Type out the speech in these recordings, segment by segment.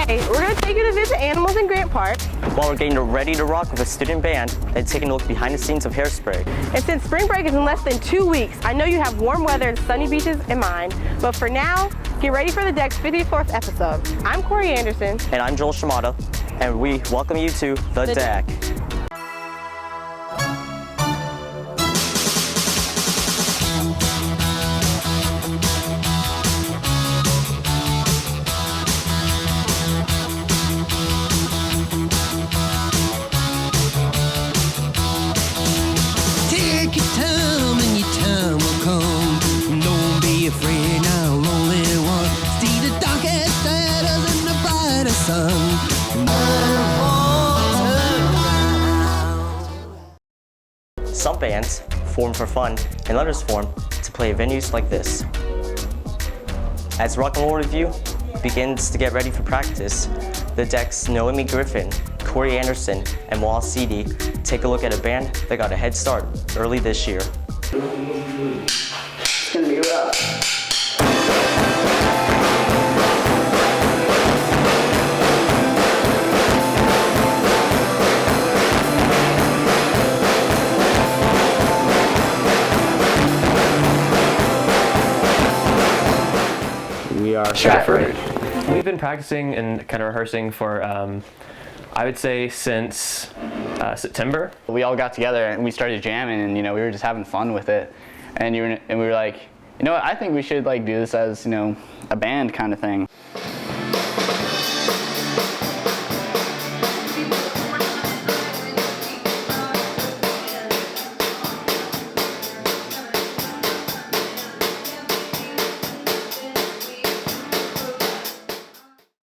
Today, we're going to take you to visit animals in Grant Park. While we're getting ready to rock with a student band and taking a look behind the scenes of Hairspray. And since spring break is in less than 2 weeks, I know you have warm weather and sunny beaches in mind. But for now, get ready for the Deck's 54th episode. I'm Corey Anderson. And I'm Joel Shimada. And we welcome you to The Deck. Take your time and your time will come. Don't be afraid now, only one. See the darkest shadows and the brightest sun. Some bands form for fun and others form to play at venues like this. As Rock and Roll Review begins to get ready for practice, The Deck's Noemi Griffin, Corey Anderson, and Wallace Seedy take a look at a band that got a head start early this year. It's gonna be rough. We are Stratford. We've been practicing and kind of rehearsing for, I would say, since September. We all got together and we started jamming, and we were just having fun with it. And we were like, you know what? I think we should do this as a band kind of thing.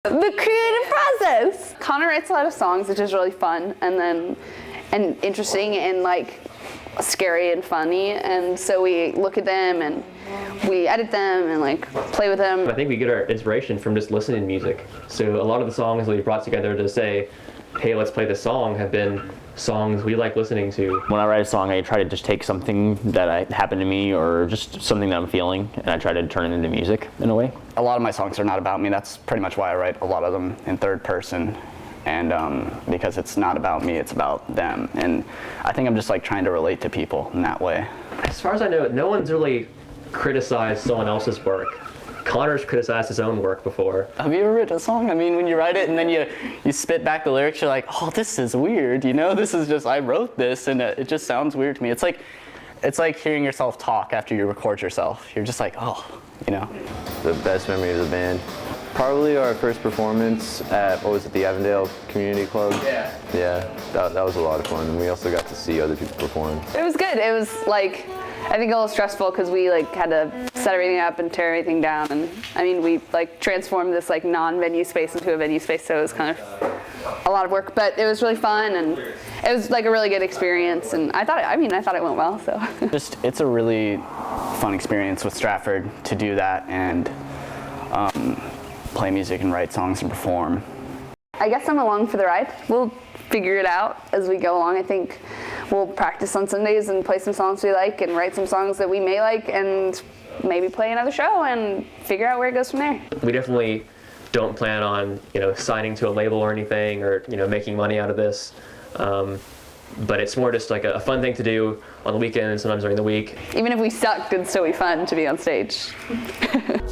The creative process. Connor writes a lot of songs, which is really fun and interesting and scary and funny. And so we look at them and we edit them and play with them. I think we get our inspiration from just listening to music. So a lot of the songs that we brought together to say, hey, let's play this song, have been songs we like listening to. When I write a song, I try to just take something that happened to me or just something that I'm feeling, and I try to turn it into music in a way. A lot of my songs are not about me. That's pretty much why I write a lot of them in third person. And because it's not about me, it's about them. And I think I'm just trying to relate to people in that way. As far as I know, no one's really criticized someone else's work. Connor's criticized his own work before. Have you ever written a song? I mean, when you write it and then you spit back the lyrics, you're like, oh, this is weird, This is just, I wrote this and it just sounds weird to me. It's like hearing yourself talk after you record yourself. You're just like, oh, The best memory of the band, probably our first performance at, the Avondale Community Club? Yeah. Yeah, that was a lot of fun. And we also got to see other people perform. It was good. It was I think a little stressful because we had to set everything up and tear everything down. And I mean, we transformed this non-venue space into a venue space. So it was kind of a lot of work, but it was really fun and it was a really good experience. And I thought it went well. So it's a really fun experience with Stratford to do that and play music and write songs and perform. I guess I'm along for the ride. We'll figure it out as we go along. I think we'll practice on Sundays and play some songs we like and write some songs that we may like and maybe play another show and figure out where it goes from there. We definitely don't plan on, signing to a label or anything or, making money out of this. But it's more just a fun thing to do on the weekend and sometimes during the week. Even if we sucked, it'd still be fun to be on stage.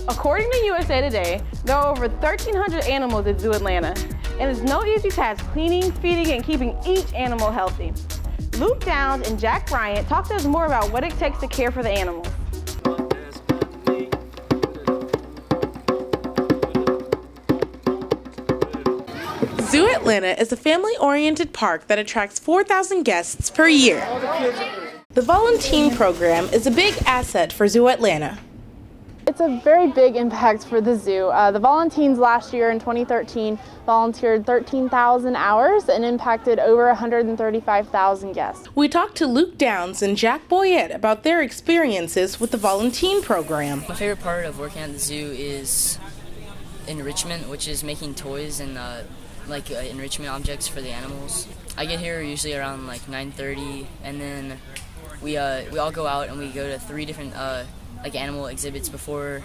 According to USA Today, there are over 1,300 animals at Zoo Atlanta, and it's no easy task cleaning, feeding, and keeping each animal healthy. Luke Downs and Jack Bryant talk to us more about what it takes to care for the animals. Zoo Atlanta is a family-oriented park that attracts 4,000 guests per year. The Volunteer program is a big asset for Zoo Atlanta. It's a very big impact for the zoo. The Volunteers last year in 2013 volunteered 13,000 hours and impacted over 135,000 guests. We talked to Luke Downs and Jack Boyette about their experiences with the Volunteer program. My favorite part of working at the zoo is enrichment, which is making toys and enrichment objects for the animals. I get here usually around 9:30, and then we all go out and we go to 3 different animal exhibits before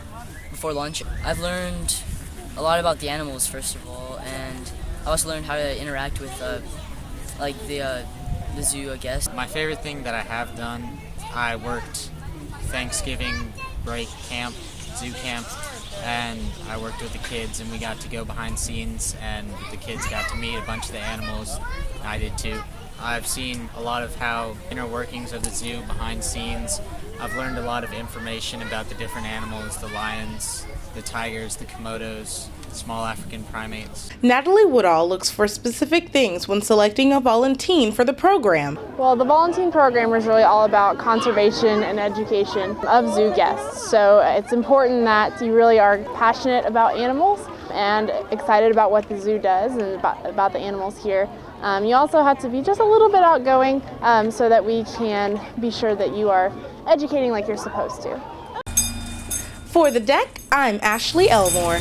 lunch. I've learned a lot about the animals, first of all, and I also learned how to interact with like the zoo guests. My favorite thing that I have done, I worked Thanksgiving break camp, zoo camp, and I worked with the kids, and we got to go behind scenes, and the kids got to meet a bunch of the animals. I did too. I've seen a lot of how inner workings of the zoo behind scenes. I've learned a lot of information about the different animals, the lions, the tigers, the Komodos, small African primates. Natalie Woodall looks for specific things when selecting a volunteer for the program. Well, the volunteer program is really all about conservation and education of zoo guests. So it's important that you really are passionate about animals and excited about what the zoo does and about the animals here. You also have to be just a little bit outgoing so that we can be sure that you are educating like you're supposed to. For The Deck, I'm Ashley Elmore.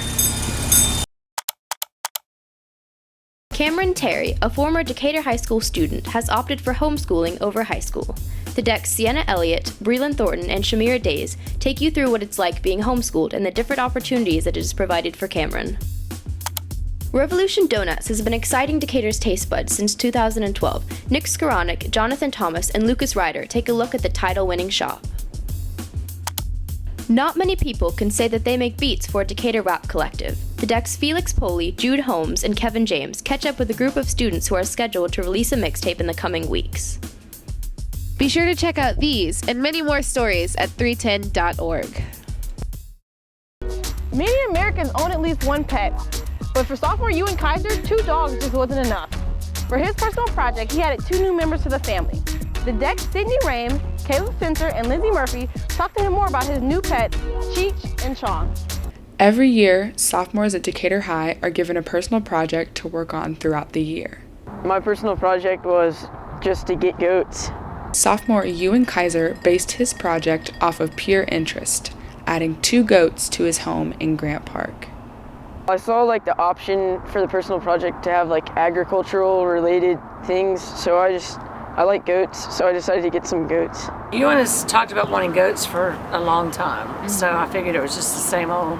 Cameron Terry, a former Decatur High School student, has opted for homeschooling over high school. The Deck's Sienna Elliott, Breland Thornton, and Shamira Days take you through what it's like being homeschooled and the different opportunities that it has provided for Cameron. Revolution Donuts has been exciting Decatur's taste buds since 2012. Nick Skoranek, Jonathan Thomas, and Lucas Ryder take a look at the title-winning shop. Not many people can say that they make beats for a Decatur rap collective. The Deck's Felix Poley, Jude Holmes, and Kevin James catch up with a group of students who are scheduled to release a mixtape in the coming weeks. Be sure to check out these and many more stories at 310.org. Many Americans own at least one pet, but for sophomore Ewan Kaiser, 2 dogs just wasn't enough. For his personal project, he added 2 new members to the family. The Deck's Sydney Rame, Caleb Spencer, and Lindsay Murphy talked to him more about his new pets, Cheech and Chong. Every year, sophomores at Decatur High are given a personal project to work on throughout the year. My personal project was just to get goats. Sophomore Ewan Kaiser based his project off of pure interest, adding 2 goats to his home in Grant Park. I saw like the option for the personal project to have like agricultural related things, so I like goats, so I decided to get some goats. Ewan has talked about wanting goats for a long time, so I figured it was just the same old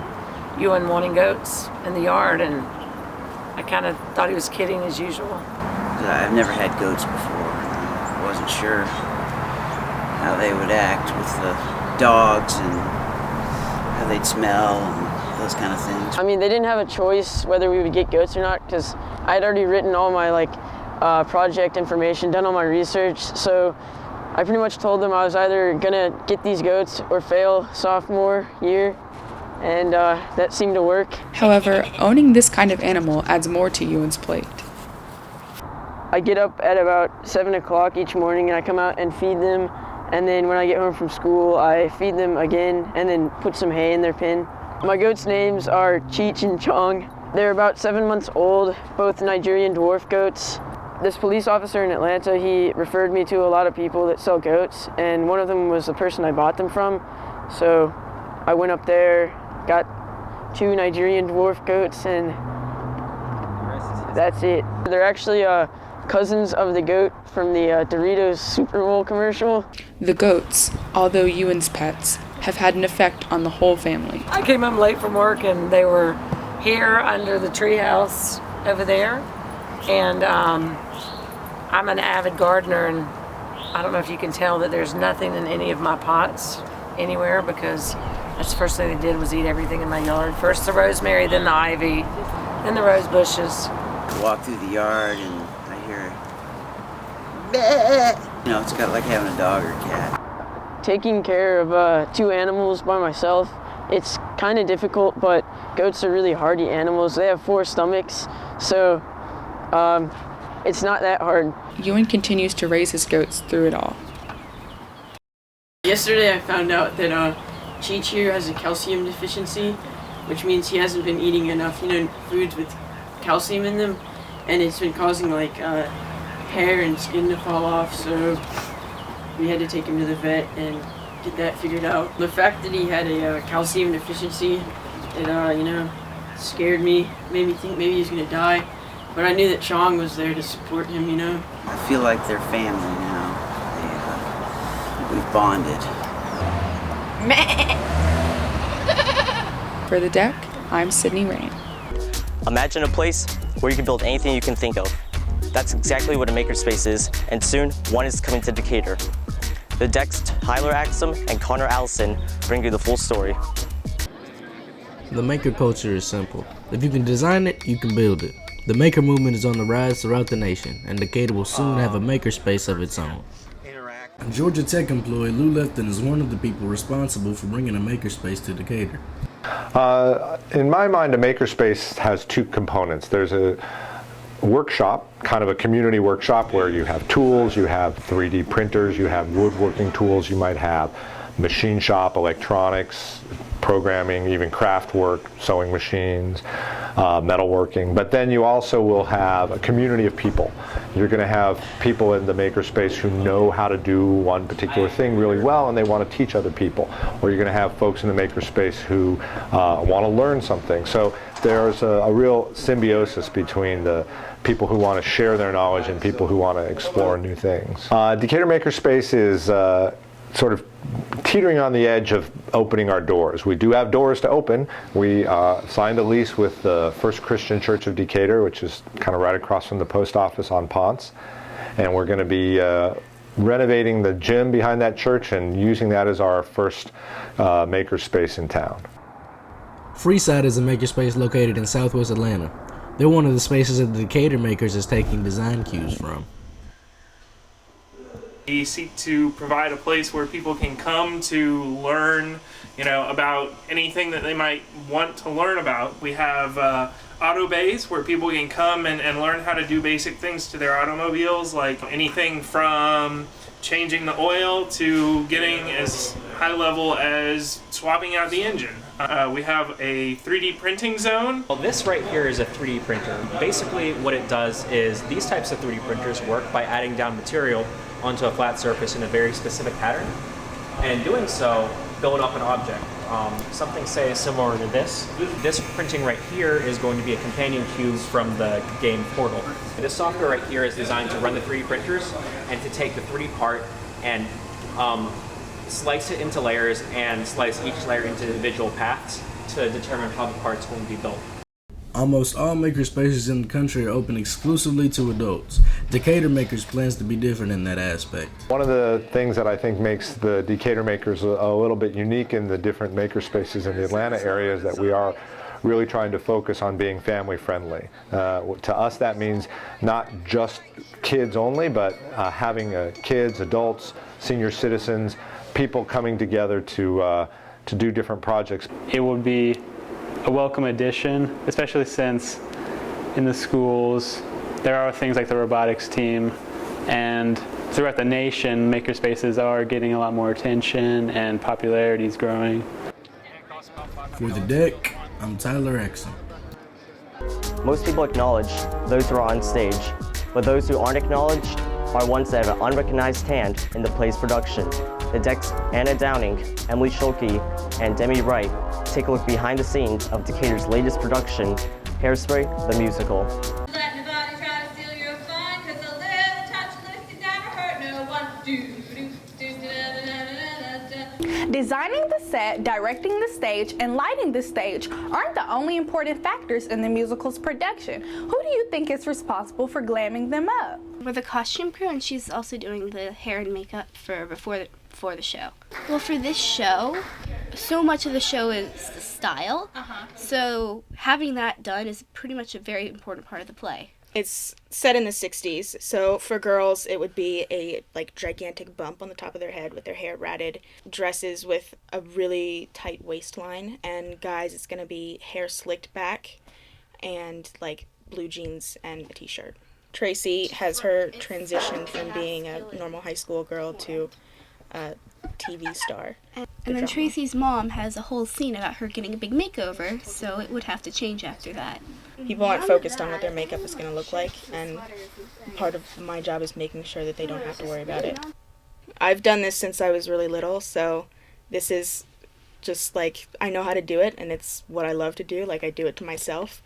Ewan wanting goats in the yard, and I kind of thought he was kidding as usual. I've never had goats before. I wasn't sure how they would act with the dogs and how they'd smell and those kind of things. I mean, they didn't have a choice whether we would get goats or not, because I had already written all my project information, done all my research, so I pretty much told them I was either gonna get these goats or fail sophomore year, and that seemed to work. However, owning this kind of animal adds more to Ewan's plate. I get up at about 7 o'clock each morning and I come out and feed them, and then when I get home from school I feed them again and then put some hay in their pen. My goats' names are Cheech and Chong. They're about 7 months old, both Nigerian dwarf goats. This police officer in Atlanta, he referred me to a lot of people that sell goats, and one of them was the person I bought them from. So I went up there, got 2 Nigerian dwarf goats, and that's it. They're actually cousins of the goat from the Doritos Super Bowl commercial. The goats, although Ewan's pets, have had an effect on the whole family. I came home late from work and they were here under the treehouse over there, and I'm an avid gardener, and I don't know if you can tell that there's nothing in any of my pots anywhere, because that's the first thing they did was eat everything in my yard. First the rosemary, then the ivy, then the rose bushes. I walk through the yard and I hear, bleh. You know, it's got like having a dog or a cat. Taking care of 2 animals by myself, it's kind of difficult, but goats are really hardy animals. They have 4 stomachs, so it's not that hard. Ewan continues to raise his goats through it all. Yesterday I found out that Cheech here has a calcium deficiency, which means he hasn't been eating enough, foods with calcium in them, and it's been causing hair and skin to fall off, so we had to take him to the vet and get that figured out. The fact that he had a calcium deficiency, it scared me, made me think maybe he's gonna die. But I knew that Chong was there to support him, I feel like they're family now. We've bonded. For The Deck, I'm Sydney Rain. Imagine a place where you can build anything you can think of. That's exactly what a makerspace is, and soon one is coming to Decatur. The decks Tyler Axum and Connor Allison bring you the full story. The maker culture is simple. If you can design it, you can build it. The maker movement is on the rise throughout the nation, and Decatur will soon have a makerspace of its own. Georgia Tech employee Lou Lefton is one of the people responsible for bringing a makerspace to Decatur. In my mind, a makerspace has two components. There's a workshop, kind of a community workshop where you have tools, you have 3D printers, you have woodworking tools, you might have machine shop, electronics, programming, even craft work, sewing machines, metalworking. But then you also will have a community of people. You're going to have people in the makerspace who know how to do one particular thing really well and they want to teach other people. Or you're going to have folks in the makerspace who want to learn something. So there's a real symbiosis between the people who want to share their knowledge and people who want to explore new things. Decatur Makerspace is sort of teetering on the edge of opening our doors. We do have doors to open. We signed a lease with the First Christian Church of Decatur, which is kind of right across from the post office on Ponce. And we're going to be renovating the gym behind that church and using that as our first makerspace in town. Freeside is a makerspace located in southwest Atlanta. They're one of the spaces that the Decatur Makers is taking design cues from. We seek to provide a place where people can come to learn, about anything that they might want to learn about. We have auto bays where people can come and learn how to do basic things to their automobiles, like anything from changing the oil to getting as high level as swapping out the engine. We have a 3D printing zone. Well, this right here is a 3D printer. Basically what it does is these types of 3D printers work by adding down material onto a flat surface in a very specific pattern, and in doing so, build up an object. Something, say, similar to this. This printing right here is going to be a companion cube from the game Portal. This software right here is designed to run the 3D printers and to take the 3D part and slice it into layers and slice each layer into individual paths to determine how the part's going to be built. Almost all makerspaces in the country are open exclusively to adults. Decatur Makers plans to be different in that aspect. One of the things that I think makes the Decatur Makers a little bit unique in the different makerspaces in the Atlanta area is that we are really trying to focus on being family friendly. To us that means not just kids only, but having kids, adults, senior citizens, people coming together to do different projects. It would be a welcome addition, especially since in the schools there are things like the robotics team, and throughout the nation makerspaces are getting a lot more attention and popularity is growing. For The Deck, I'm Tyler Axum. Most people acknowledge those who are on stage, but those who aren't acknowledged are ones that have an unrecognized hand in the play's production. The Deck's Anna Downing, Emily Schulke, and Demi Wright take a look behind the scenes of Decatur's latest production, Hairspray the Musical. Designing the set, directing the stage, and lighting the stage aren't the only important factors in the musical's production. Who do you think is responsible for glamming them up? We're the costume crew, and she's also doing the hair and makeup for the show. Well, for this show, so much of the show is the style, so having that done is pretty much a very important part of the play. It's set in the 60s, so for girls it would be a gigantic bump on the top of their head with their hair ratted, dresses with a really tight waistline, and guys it's going to be hair slicked back and blue jeans and a t-shirt. Tracy has her transition from being a normal high school girl to a TV star. And then Tracy's mom has a whole scene about her getting a big makeover, so it would have to change after that. People aren't focused on what their makeup is going to look like, and part of my job is making sure that they don't have to worry about it. I've done this since I was really little, so this is just I know how to do it, and it's what I love to do. I do it to myself.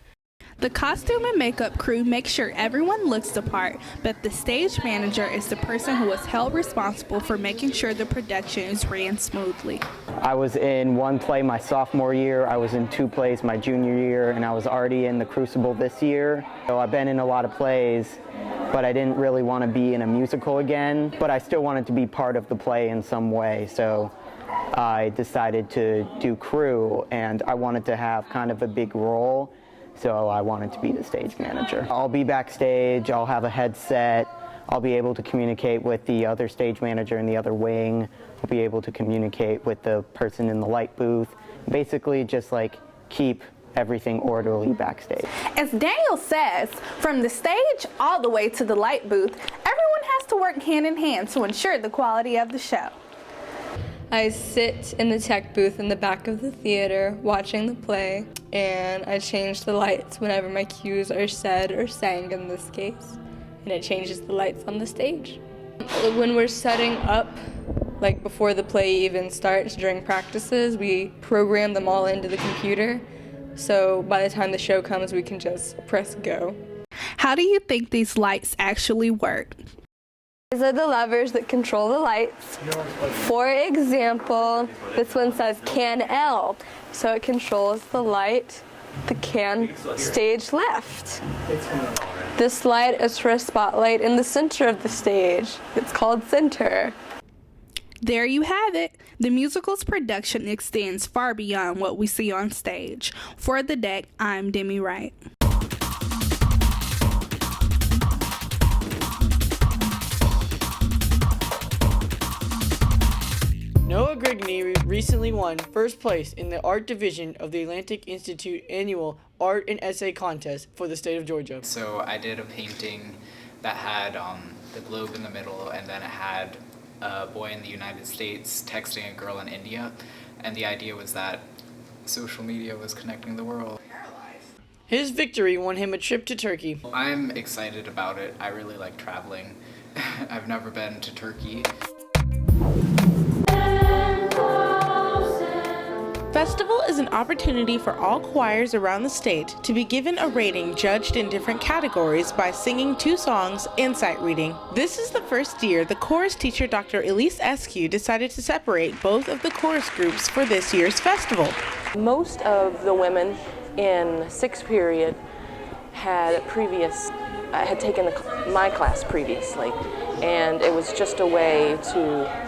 The costume and makeup crew make sure everyone looks the part, but the stage manager is the person who is held responsible for making sure the production is ran smoothly. I was in one play my sophomore year, I was in 2 plays my junior year, and I was already in the Crucible this year. So I've been in a lot of plays, but I didn't really want to be in a musical again, but I still wanted to be part of the play in some way. So I decided to do crew, and I wanted to have kind of a big role. So I wanted to be the stage manager. I'll be backstage, I'll have a headset, I'll be able to communicate with the other stage manager in the other wing, I'll be able to communicate with the person in the light booth, basically just like keep everything orderly backstage. As Daniel says, from the stage all the way to the light booth, everyone has to work hand in hand to ensure the quality of the show. I sit in the tech booth in the back of the theater watching the play, and I change the lights whenever my cues are said or sang in this case, and it changes the lights on the stage. When we're setting up, like before the play even starts during practices, we program them all into the computer, so by the time the show comes we can just press go. How do you think these lights actually work? These are the levers that control the lights. For example, this one says can L, so it controls the light, the can stage left. This light is for a spotlight in the center of the stage. It's called center. There you have it. The musical's production extends far beyond what we see on stage. For The Deck, I'm Demi Wright. Noah Grigney recently won first place in the art division of the Atlantic Institute annual art and essay contest for the state of Georgia. So I did a painting that had the globe in the middle, and then it had a boy in the United States texting a girl in India, and the idea was that social media was connecting the world. His victory won him a trip to Turkey. I'm excited about it. I really like traveling. I've never been to Turkey. Festival is an opportunity for all choirs around the state to be given a rating judged in different categories by singing 2 songs and sight reading. This is the first year the chorus teacher Dr. Elise Eskew decided to separate both of the chorus groups for this year's festival. Most of the women in 6th period had taken my class previously, and it was just a way to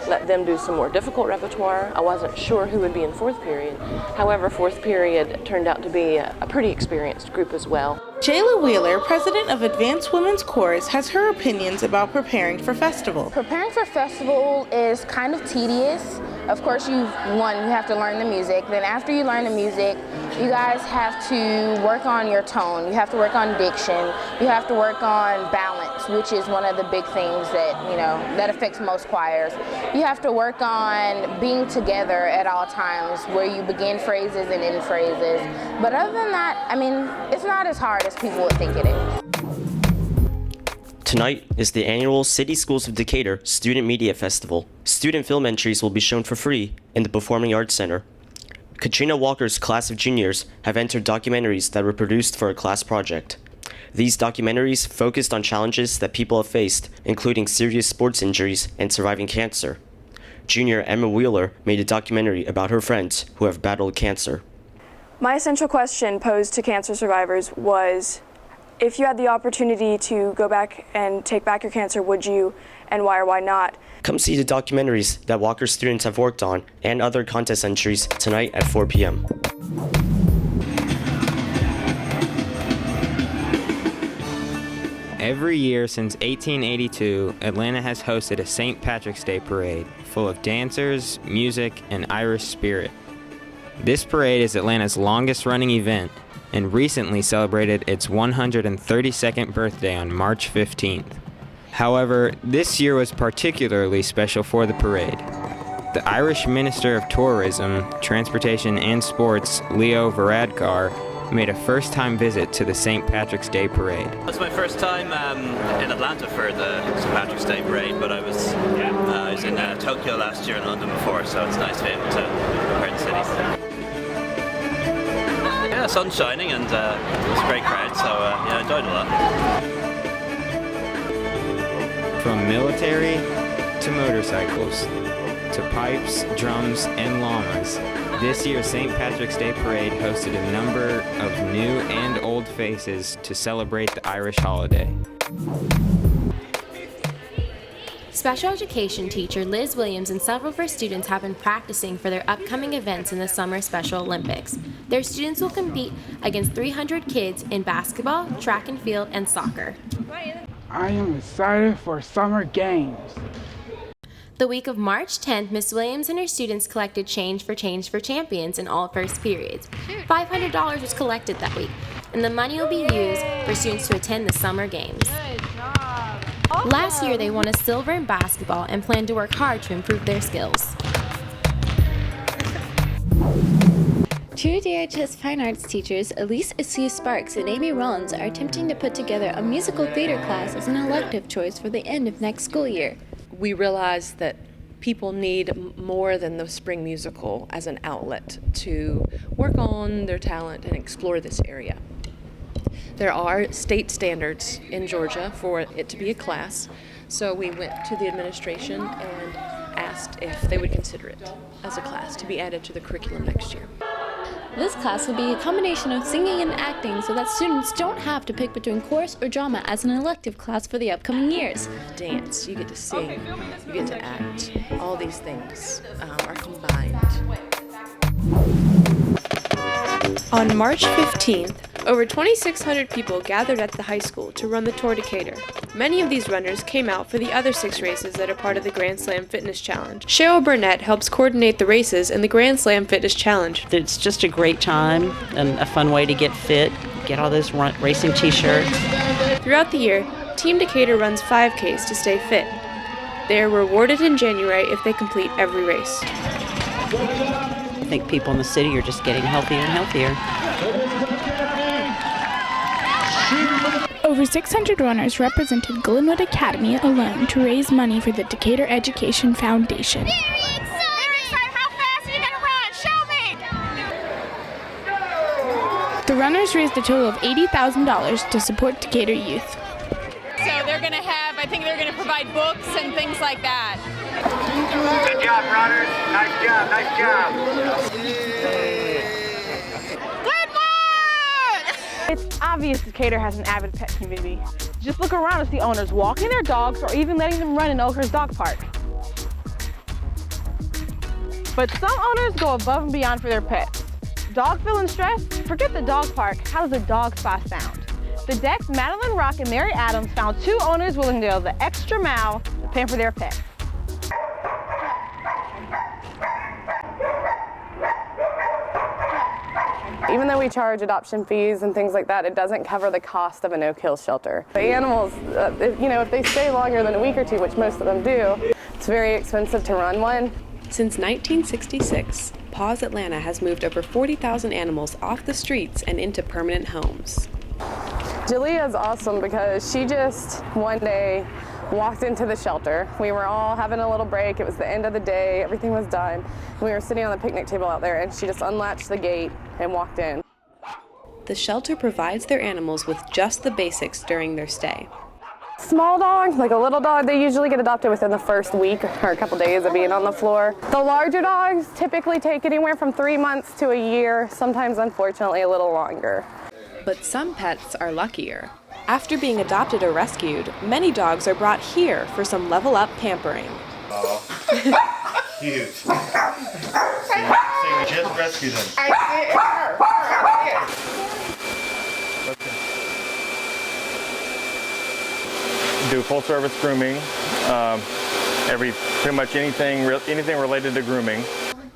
let them do some more difficult repertoire. I wasn't sure who would be in 4th period. However, 4th period turned out to be a pretty experienced group as well. Jayla Wheeler, president of Advanced Women's Chorus, has her opinions about preparing for festival. Preparing for festival is kind of tedious. Of course, you have to learn the music. Then after you learn the music, you guys have to work on your tone. You have to work on diction. You have to work on balance, which is one of the big things that affects most choirs. You have to work on being together at all times, where you begin phrases and end phrases. But other than that, it's not as hard as people would think it is. Tonight is the annual City Schools of Decatur Student Media Festival. Student film entries will be shown for free in the Performing Arts Center. Katrina Walker's class of juniors have entered documentaries that were produced for a class project. These documentaries focused on challenges that people have faced, including serious sports injuries and surviving cancer. Junior Emma Wheeler made a documentary about her friends who have battled cancer. My essential question posed to cancer survivors was, if you had the opportunity to go back and take back your cancer, would you, and why or why not? Come see the documentaries that Walker students have worked on and other contest entries tonight at 4 p.m. Every year since 1882, Atlanta has hosted a St. Patrick's Day parade full of dancers, music, and Irish spirit. This parade is Atlanta's longest-running event and recently celebrated its 132nd birthday on March 15th. However, this year was particularly special for the parade. The Irish Minister of Tourism, Transportation and Sports, Leo Varadkar, made a first-time visit to the St. Patrick's Day parade. It's my first time in Atlanta for the St. Patrick's Day parade, but I was in Tokyo last year and London before, so it's nice to be able to compare the cities. Yeah, sun's shining and it's a great crowd, so yeah, I enjoyed it a lot. From military to motorcycles to pipes, drums, and llamas, this year's St. Patrick's Day Parade hosted a number of new and old faces to celebrate the Irish holiday. Special education teacher Liz Williams and several of her students have been practicing for their upcoming events in the Summer Special Olympics. Their students will compete against 300 kids in basketball, track and field, and soccer. I am excited for summer games. The week of March 10th, Miss Williams and her students collected change for champions in all first periods. $500 was collected that week, and the money will be used for students to attend the summer games. Last year, they won a silver in basketball and plan to work hard to improve their skills. Two DHS Fine Arts teachers, Elise Assia Sparks and Amy Rollins, are attempting to put together a musical theater class as an elective choice for the end of next school year. We realize that people need more than the spring musical as an outlet to work on their talent and explore this area. There are state standards in Georgia for it to be a class, so we went to the administration and asked if they would consider it as a class to be added to the curriculum next year. This class will be a combination of singing and acting so that students don't have to pick between chorus or drama as an elective class for the upcoming years. Dance, you get to sing, you get to act. All these things are combined. On March 15th, over 2,600 people gathered at the high school to run the Tour Decatur. Many of these runners came out for the other 6 races that are part of the Grand Slam Fitness Challenge. Cheryl Burnett helps coordinate the races in the Grand Slam Fitness Challenge. It's just a great time and a fun way to get fit, get all those racing t-shirts. Throughout the year, Team Decatur runs 5Ks to stay fit. They are rewarded in January if they complete every race. I think people in the city are just getting healthier and healthier. Over 600 runners represented Glenwood Academy alone to raise money for the Decatur Education Foundation. The runners raised a total of $80,000 to support Decatur youth. So they're going to have, I think they're going to provide books and things like that. Good job, runners. Nice job, nice job. It's obvious Decatur has an avid pet community. Just look around and see owners walking their dogs or even letting them run in Oakhurst Dog Park. But some owners go above and beyond for their pets. Dog feeling stressed? Forget the dog park. How does a dog spa sound? The Decks, Madeline Rock and Mary Adams found 2 owners willing to go the extra mile to pay for their pets. Even though we charge adoption fees and things like that, it doesn't cover the cost of a no-kill shelter. The animals, if they stay longer than a week or 2, which most of them do, it's very expensive to run one. Since 1966, Paws Atlanta has moved over 40,000 animals off the streets and into permanent homes. Jalea's awesome because she just one day walked into the shelter. We were all having a little break. It was the end of the day. Everything was done. We were sitting on the picnic table out there, and she just unlatched the gate and walked in. The shelter provides their animals with just the basics during their stay. Small dog, like a little dog, they usually get adopted within the first week or a couple days of being on the floor. The larger dogs typically take anywhere from 3 months to a year, sometimes unfortunately a little longer. But some pets are luckier. After being adopted or rescued, many dogs are brought here for some level-up pampering. Cute. So we just rescued them. Do full-service grooming, pretty much anything related to grooming.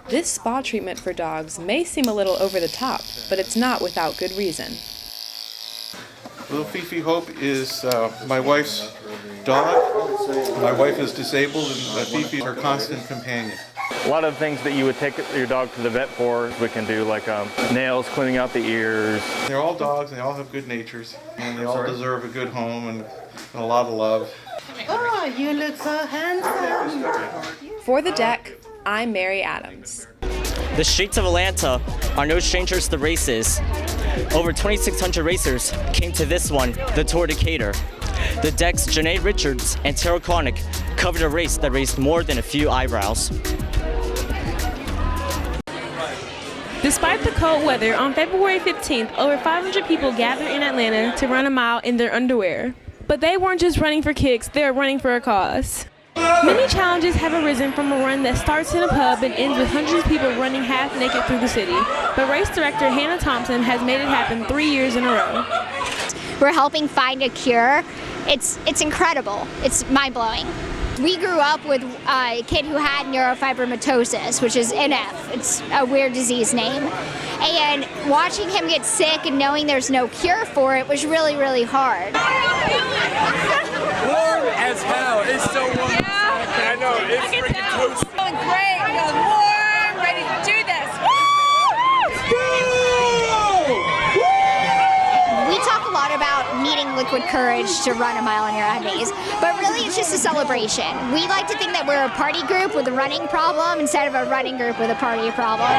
This spa treatment for dogs may seem a little over the top, but it's not without good reason. Little Fifi Hope is my wife's dog. My wife is disabled, and Fifi is her constant companion. A lot of things that you would take your dog to the vet for, we can do, like nails, cleaning out the ears. They're all dogs, and they all have good natures, and they all deserve a good home and a lot of love. Oh, you look so handsome. For The Deck, I'm Mary Adams. The streets of Atlanta are no strangers to races. Over 2,600 racers came to this one, the Tour Decatur. The decks Janae Richards and Tara Chronic covered a race that raised more than a few eyebrows. Despite the cold weather, on February 15th, over 500 people gathered in Atlanta to run a mile in their underwear. But they weren't just running for kicks, they were running for a cause. Many challenges have arisen from a run that starts in a pub and ends with hundreds of people running half naked through the city. But race director Hannah Thompson has made it happen 3 years in a row. We're helping find a cure. It's incredible. It's mind-blowing. We grew up with a kid who had neurofibromatosis, which is NF. It's a weird disease name. And watching him get sick and knowing there's no cure for it was really, really hard. Warm as hell. It's so warm. Yeah. I know. It's freaking toast. Feeling great. Feeling warm. Ready to do this. We talk a lot about needing liquid courage to run a mile in your undies, but really it's just a celebration. We like to think that we're a party group with a running problem instead of a running group with a party problem.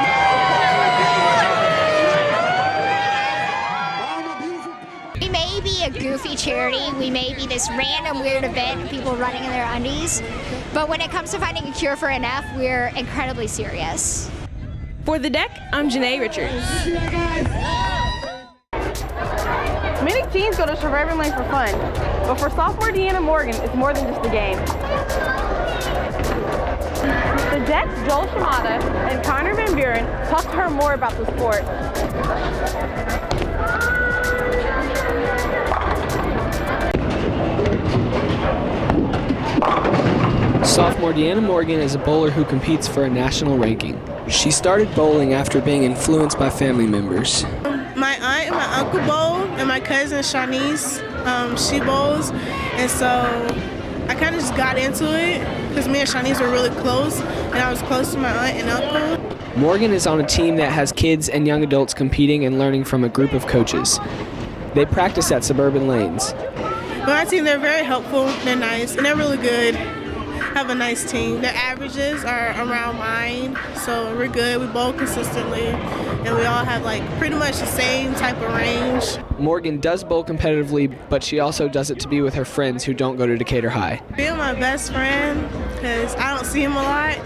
We may be a goofy charity, we may be this random weird event of people running in their undies, but when it comes to finding a cure for NF, we're incredibly serious. For The Deck, I'm Janae Richards. Many teens go to Suburban Lane for fun, but for sophomore Deanna Morgan, it's more than just a game. The Deck's Joel Shimada and Connor Van Buren talk to her more about the sport. Sophomore Deanna Morgan is a bowler who competes for a national ranking. She started bowling after being influenced by family members. My aunt and my uncle bowl, and my cousin Shanice, she bowls, and so I kind of just got into it because me and Shanice were really close, and I was close to my aunt and uncle. Morgan is on a team that has kids and young adults competing and learning from a group of coaches. They practice at Suburban Lanes. My team, they're very helpful, they're nice, and they're really good. Have a nice team. Their averages are around mine, so we're good. We bowl consistently, and we all have like pretty much the same type of range. Morgan does bowl competitively, but she also does it to be with her friends who don't go to Decatur High. Being my best friend, because I don't see him a lot,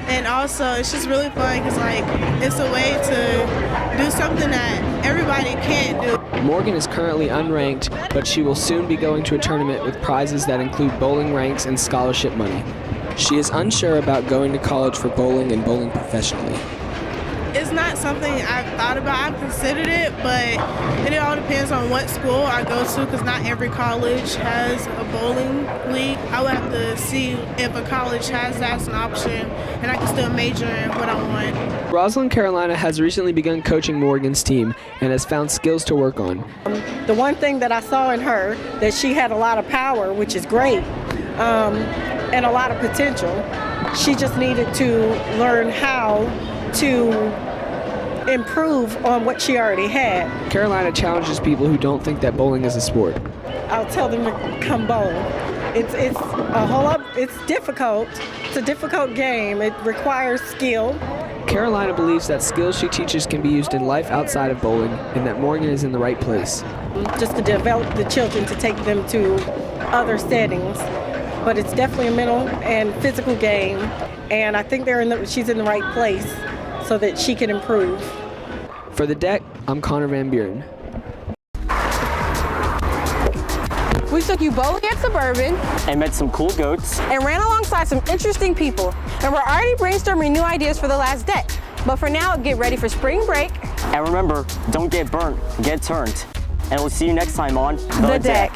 and also it's just really fun because like it's a way to do something that everybody can't do. Morgan is currently unranked, but she will soon be going to a tournament with prizes that include bowling ranks and scholarship money. She is unsure about going to college for bowling and bowling professionally. It's not something I've thought about. I've considered it, but it all depends on what school I go to because not every college has a bowling league. I would have to see if a college has that as an option, and I can still major in what I want. Rosalind Carolina has recently begun coaching Morgan's team and has found skills to work on. The one thing that I saw in her, that she had a lot of power, which is great, and a lot of potential. She just needed to learn how to improve on what she already had. Carolina challenges people who don't think that bowling is a sport. I'll tell them to come bowl. It's a whole lot. It's difficult. It's a difficult game. It requires skill. Carolina believes that skills she teaches can be used in life outside of bowling and that Morgan is in the right place. Just to develop the children to take them to other settings. But it's definitely a mental and physical game, and I think she's in the right place so that she can improve. For The Deck, I'm Connor Van Buren. We took you bowling at Suburban and met some cool goats and ran alongside some interesting people, and we're already brainstorming new ideas for the last deck. But for now, get ready for spring break. And remember, don't get burnt, get turned. And we'll see you next time on The Deck.